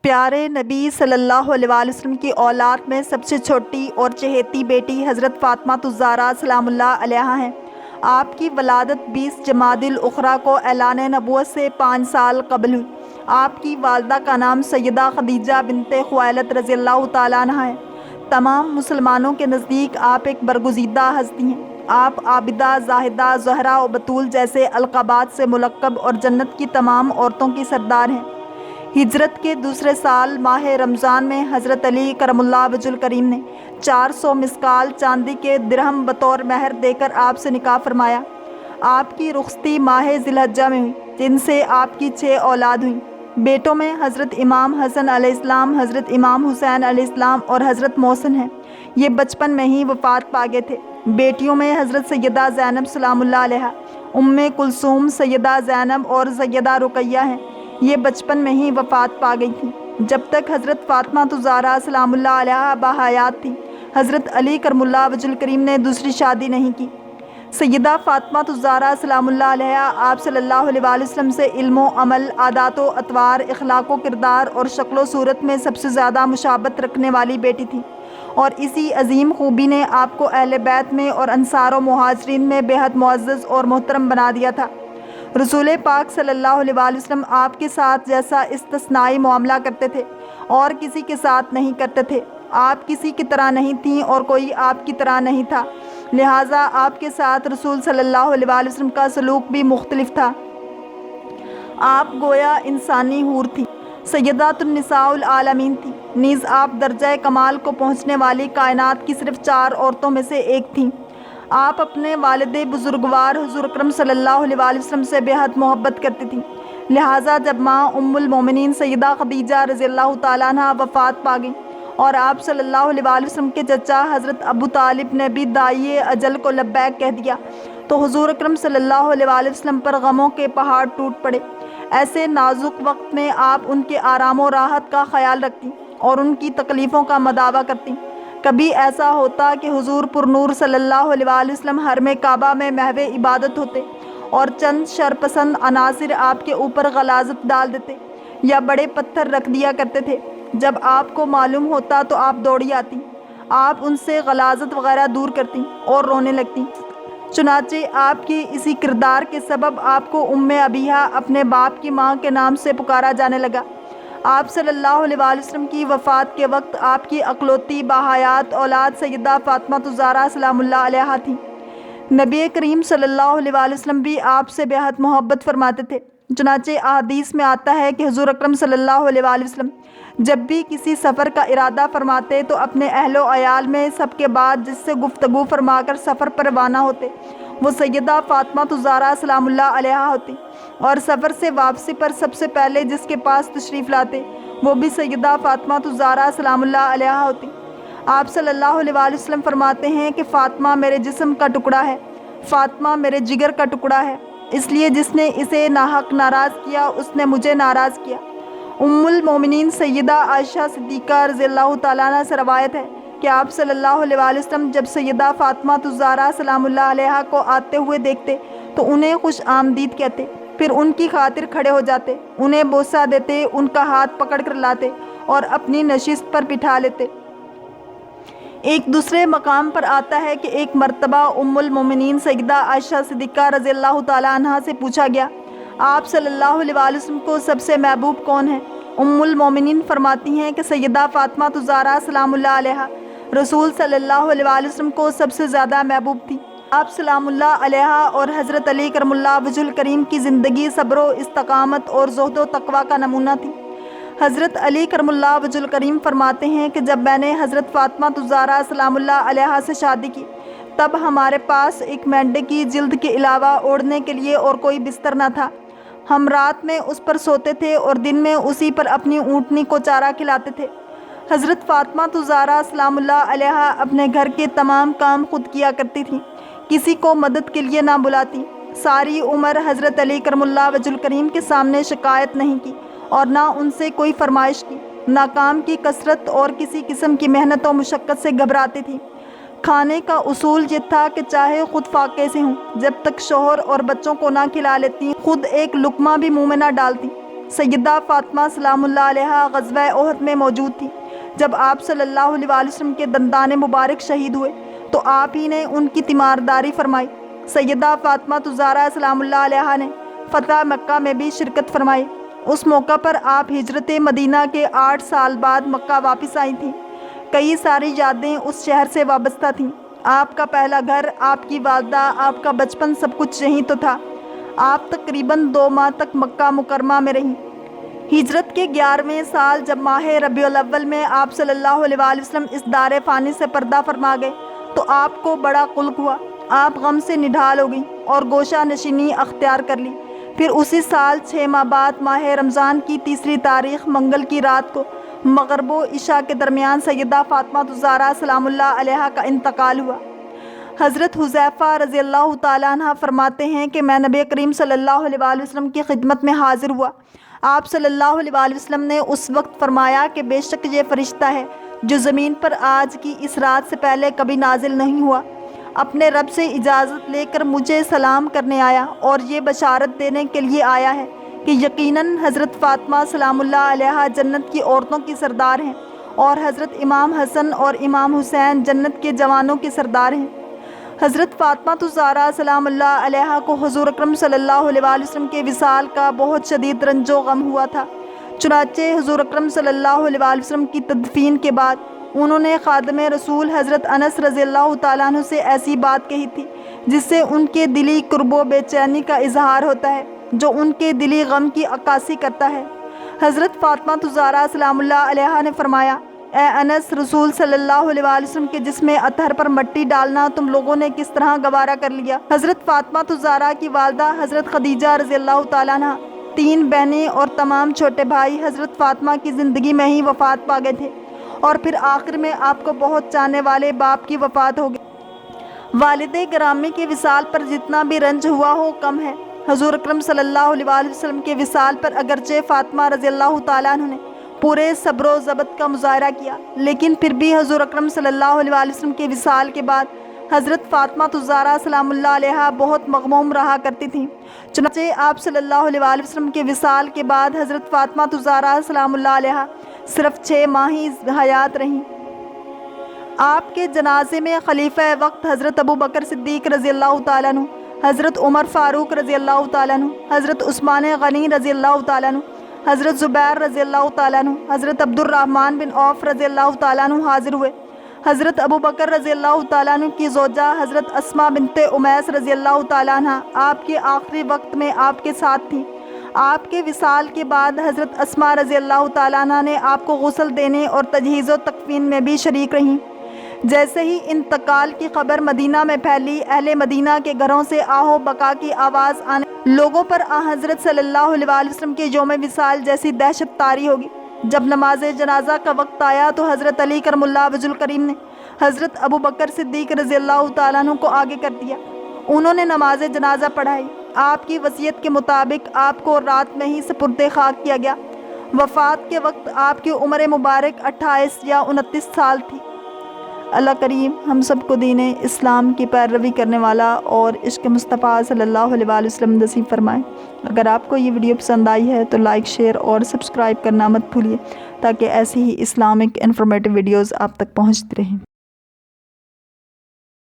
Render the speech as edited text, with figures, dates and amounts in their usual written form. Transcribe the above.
پیارے نبی صلی اللہ علیہ وسلم کی اولاد میں سب سے چھوٹی اور چہیتی بیٹی حضرت فاطمہ الزہرا سلام اللہ علیہا ہیں۔ آپ کی ولادت 20 جمادی الاخری کو اعلان نبوت سے 5 سال قبل ہوئی۔ آپ کی والدہ کا نام سیدہ خدیجہ بنت خویلد رضی اللہ تعالیٰ عنہا ہے۔ تمام مسلمانوں کے نزدیک آپ ایک برگزیدہ ہستی ہیں۔ آپ عابدہ، زاہدہ، زہرا و بطول جیسے القابات سے ملقب اور جنت کی تمام عورتوں کی سردار ہیں۔ ہجرت کے دوسرے سال ماہ رمضان میں حضرت علی کرم اللہ وجہ الکریم نے 400 مسکال چاندی کے درہم بطور مہر دے کر آپ سے نکاح فرمایا۔ آپ کی رخصتی ماہ ذی الحجہ میں ہوئی، جن سے آپ کی 6 اولاد ہوئیں۔ بیٹوں میں حضرت امام حسن علیہ السلام، حضرت امام حسین علیہ السلام اور حضرت محسن ہیں۔ یہ بچپن میں ہی وفات پا گئے تھے۔ بیٹیوں میں حضرت سیدہ زینب سلام اللہ علیہا، ام کلثوم، سیدہ زینب اور سیدہ رقیہ ہیں۔ یہ بچپن میں ہی وفات پا گئی تھیں۔ جب تک حضرت فاطمہ الزہرا سلام اللہ علیہا باحیات تھیں، حضرت علی کرم اللہ وجہ الکریم نے دوسری شادی نہیں کی۔ سیدہ فاطمہ الزہرا سلام اللہ علیہا آپ صلی اللہ علیہ وسلم سے علم و عمل، عادات و اطوار، اخلاق و کردار اور شکل و صورت میں سب سے زیادہ مشابہت رکھنے والی بیٹی تھیں، اور اسی عظیم خوبی نے آپ کو اہل بیت میں اور انصار و مہاجرین میں بے حد معزز اور محترم بنا دیا تھا۔ رسول پاک صلی اللہ علیہ وسلم آپ کے ساتھ جیسا استثنائی معاملہ کرتے تھے اور کسی کے ساتھ نہیں کرتے تھے۔ آپ کسی کی طرح نہیں تھیں اور کوئی آپ کی طرح نہیں تھا، لہٰذا آپ کے ساتھ رسول صلی اللہ علیہ وسلم کا سلوک بھی مختلف تھا۔ آپ گویا انسانی حور تھیں، سیدات النساء العالمین تھیں، نیز آپ درجہ کمال کو پہنچنے والی کائنات کی صرف 4 عورتوں میں سے ایک تھیں۔ آپ اپنے والد بزرگوار حضور اکرم صلی اللہ علیہ وسلم سے بے حد محبت کرتی تھیں، لہٰذا جب ماں ام المومنین سیدہ خدیجہ رضی اللہ تعالیٰ عنہا وفات پا گئیں اور آپ صلی اللہ علیہ وسلم کے چچا حضرت ابو طالب نے بھی داعی اجل کو لبیک کہہ دیا، تو حضور اکرم صلی اللہ علیہ وسلم پر غموں کے پہاڑ ٹوٹ پڑے۔ ایسے نازک وقت میں آپ ان کے آرام و راحت کا خیال رکھتی اور ان کی تکلیفوں کا مداوع کرتی۔ کبھی ایسا ہوتا کہ حضور پر نور صلی اللہ علیہ وسلم حرم کعبہ میں محو عبادت ہوتے اور چند شرپسند عناصر آپ کے اوپر غلاظت ڈال دیتے یا بڑے پتھر رکھ دیا کرتے تھے۔ جب آپ کو معلوم ہوتا تو آپ دوڑی آتی، آپ ان سے غلاظت وغیرہ دور کرتی اور رونے لگتی۔ چنانچہ آپ کی اسی کردار کے سبب آپ کو ام ابیہا، اپنے باپ کی ماں کے نام سے پکارا جانے لگا۔ آپ صلی اللہ علیہ وسلم کی وفات کے وقت آپ کی اکلوتی باحیات اولاد سیدہ فاطمہ الزہرا سلام اللہ علیہا تھیں۔ نبی کریم صلی اللہ علیہ وسلم بھی آپ سے بے حد محبت فرماتے تھے، چنانچہ احادیث میں آتا ہے کہ حضور اکرم صلی اللہ علیہ وسلم جب بھی کسی سفر کا ارادہ فرماتے تو اپنے اہل و عیال میں سب کے بعد جس سے گفتگو فرما کر سفر پر روانہ ہوتے وہ سیدہ فاطمہ الزہرا سلام اللہ علیہا ہوتی، اور سفر سے واپسی پر سب سے پہلے جس کے پاس تشریف لاتے وہ بھی سیدہ فاطمہ الزہرا سلام اللہ علیہا ہوتی۔ آپ صلی اللہ علیہ وسلم فرماتے ہیں کہ فاطمہ میرے جسم کا ٹکڑا ہے، فاطمہ میرے جگر کا ٹکڑا ہے، اس لیے جس نے اسے ناحق ناراض کیا اس نے مجھے ناراض کیا۔ ام المومنین سیدہ عائشہ صدیقہ رضی اللہ تعالیٰ عنہ سے روایت ہے کہ آپ صلی اللہ علیہ وسلم جب سیدہ فاطمہ الزہرا سلام اللہ علیہا کو آتے ہوئے دیکھتے تو انہیں خوش آمدید کہتے، پھر ان کی خاطر کھڑے ہو جاتے، انہیں بوسہ دیتے، ان کا ہاتھ پکڑ کر لاتے اور اپنی نشست پر بٹھا لیتے۔ ایک دوسرے مقام پر آتا ہے کہ ایک مرتبہ ام المومنین سیدہ عائشہ صدیقہ رضی اللہ تعالیٰ عنہا سے پوچھا گیا، آپ صلی اللہ علیہ وسلم کو سب سے محبوب کون ہے؟ ام المومنین فرماتی ہیں کہ سیدہ فاطمہ الزہرا سلام اللہ علیہا رسول صلی اللہ علیہ وسلم کو سب سے زیادہ محبوب تھی۔ آپ سلام اللہ علیہا اور حضرت علی کرم اللہ وجہ الکریم کی زندگی صبر و استقامت اور زہد و تقویٰ کا نمونہ تھی۔ حضرت علی کرم اللہ وجہ الکریم فرماتے ہیں کہ جب میں نے حضرت فاطمہ الزہرا سلام اللہ علیہا سے شادی کی تب ہمارے پاس ایک مینڈے کی جلد کے علاوہ اوڑھنے کے لیے اور کوئی بستر نہ تھا۔ ہم رات میں اس پر سوتے تھے اور دن میں اسی پر اپنی اونٹنی کو چارہ کھلاتے تھے۔ حضرت فاطمہ الزہرا سلام اللہ علیہا اپنے گھر کے تمام کام خود کیا کرتی تھیں، کسی کو مدد کے لیے نہ بلاتی۔ ساری عمر حضرت علی کرم اللہ وجہ الکریم کے سامنے شکایت نہیں کی اور نہ ان سے کوئی فرمائش کی، نہ کام کی کثرت اور کسی قسم کی محنت و مشقت سے گھبراتی تھی۔ کھانے کا اصول یہ تھا کہ چاہے خود فاقے سے ہوں، جب تک شوہر اور بچوں کو نہ کھلا لیتی خود ایک لقمہ بھی منہ میں نہ ڈالتی۔ سیدہ فاطمہ سلام اللہ علیہا غزوہ احد میں موجود تھی۔ جب آپ صلی اللہ علیہ وسلم کے دندان مبارک شہید ہوئے تو آپ ہی نے ان کی تیمارداری فرمائی۔ سیدہ فاطمہ الزہرا سلام اللہ علیہا نے فتح مکہ میں بھی شرکت فرمائی۔ اس موقع پر آپ ہجرت مدینہ کے 8 سال بعد مکہ واپس آئی تھیں۔ کئی ساری یادیں اس شہر سے وابستہ تھیں۔ آپ کا پہلا گھر، آپ کی والدہ، آپ کا بچپن، سب کچھ یہیں تو تھا۔ آپ تقریباً 2 ماہ تک مکہ مکرمہ میں رہیں۔ ہجرت کے 11ویں سال جب ماہ ربیع الاول میں آپ صلی اللہ علیہ وسلم اس دار فانی سے پردہ فرما گئے تو آپ کو بڑا قلق ہوا۔ آپ غم سے نڈھال ہو گئیں اور گوشہ نشینی اختیار کر لی۔ پھر اسی سال 6 ماہ بعد ماہ رمضان کی 3 تاریخ منگل کی رات کو مغرب و عشاء کے درمیان سیدہ فاطمہ الزہرا سلام اللہ علیہا کا انتقال ہوا۔ حضرت حذیفہ رضی اللہ تعالیٰ عنہ فرماتے ہیں کہ میں نبی کریم صلی اللہ علیہ وسلم کی خدمت میں حاضر ہوا۔ آپ صلی اللہ علیہ وسلم نے اس وقت فرمایا کہ بے شک یہ فرشتہ ہے جو زمین پر آج کی اس رات سے پہلے کبھی نازل نہیں ہوا، اپنے رب سے اجازت لے کر مجھے سلام کرنے آیا اور یہ بشارت دینے کے لیے آیا ہے کہ یقیناً حضرت فاطمہ سلام اللہ علیہا جنت کی عورتوں کی سردار ہیں اور حضرت امام حسن اور امام حسین جنت کے جوانوں کی سردار ہیں۔ حضرت فاطمہ الزہرا سلام اللہ علیہا کو حضور اکرم صلی اللہ علیہ وسلم کے وصال کا بہت شدید رنج و غم ہوا تھا۔ چنانچہ حضور اکرم صلی اللہ علیہ وسلم کی تدفین کے بعد انہوں نے خادم رسول حضرت انس رضی اللہ تعالیٰ عنہ سے ایسی بات کہی تھی جس سے ان کے دلی کرب و بے چینی کا اظہار ہوتا ہے، جو ان کے دلی غم کی عکاسی کرتا ہے۔ حضرت فاطمہ الزہرا سلام اللہ علیہا نے فرمایا، اے انس، رسول صلی اللہ علیہ وسلم کے جسم اطہر پر مٹی ڈالنا تم لوگوں نے کس طرح گوارا کر لیا؟ حضرت فاطمہ الزہرا کی والدہ حضرت خدیجہ رضی اللہ تعالیٰ عنہ، 3 بہنیں اور تمام چھوٹے بھائی حضرت فاطمہ کی زندگی میں ہی وفات پا گئے تھے اور پھر آخر میں آپ کو بہت چاہنے والے باپ کی وفات ہو گئی۔ والد گرامی کے وصال پر جتنا بھی رنج ہوا ہو کم ہے۔ حضور اکرم صلی اللہ علیہ وسلم کے وصال پر اگرچہ فاطمہ رضی اللہ تعالیٰ عنہ نے پورے صبر و ضبط کا مظاہرہ کیا، لیکن پھر بھی حضور اکرم صلی اللہ علیہ وسلم کے وصال کے بعد حضرت فاطمہ الزہرا سلام اللہ علیہا بہت مغموم رہا کرتی تھیں۔ چنانچہ آپ صلی اللہ علیہ وسلم کے وصال کے بعد حضرت فاطمہ الزہرا سلام اللہ علیہا صرف 6 ماہ ہی حیات رہیں۔ آپ کے جنازے میں خلیفہ وقت حضرت ابوبکر صدیق رضی اللہ تعالیٰ عنہ، حضرت عمر فاروق رضی اللہ تعالیٰ عنہ، حضرت عثمان غنی رضی اللہ تعالیٰ عنہ، حضرت زبیر رضی اللہ تعالیٰ عنہ، حضرت عبد الرحمن بن عوف رضی اللہ تعالیٰ عنہ حاضر ہوئے۔ حضرت ابوبکر رضی اللہ تعالیٰ عنہ کی زوجہ حضرت اسماء بنت امیس رضی اللہ تعالیٰ عنہ آپ کے آخری وقت میں آپ کے ساتھ تھیں۔ آپ کے وصال کے بعد حضرت اسماء رضی اللہ تعالیٰ عنہ نے آپ کو غسل دینے اور تجہیز و تکفین میں بھی شریک رہیں۔ جیسے ہی انتقال کی خبر مدینہ میں پھیلی، اہل مدینہ کے گھروں سے آہو بکا کی آواز آنے لوگوں پر حضرت صلی اللہ علیہ وسلم کے یوم وصال جیسی دہشت طاری ہوگی۔ جب نماز جنازہ کا وقت آیا تو حضرت علی کرم اللہ وجہ الکریم نے حضرت ابوبکر صدیق رضی اللہ تعالیٰ عنہ کو آگے کر دیا۔ انہوں نے نماز جنازہ پڑھائی۔ آپ کی وصیت کے مطابق آپ کو رات میں ہی سپرد خاک کیا گیا۔ وفات کے وقت آپ کی عمر مبارک 28 یا 29 سال تھی۔ اللہ کریم ہم سب کو دین اسلام کی پیروی کرنے والا اور عشق مصطفیٰ صلی اللہ علیہ وسلم نصیب فرمائے۔ اگر آپ کو یہ ویڈیو پسند آئی ہے تو لائک، شیئر اور سبسکرائب کرنا مت بھولیے تاکہ ایسی ہی اسلامک انفارمیٹیو ویڈیوز آپ تک پہنچتی رہیں۔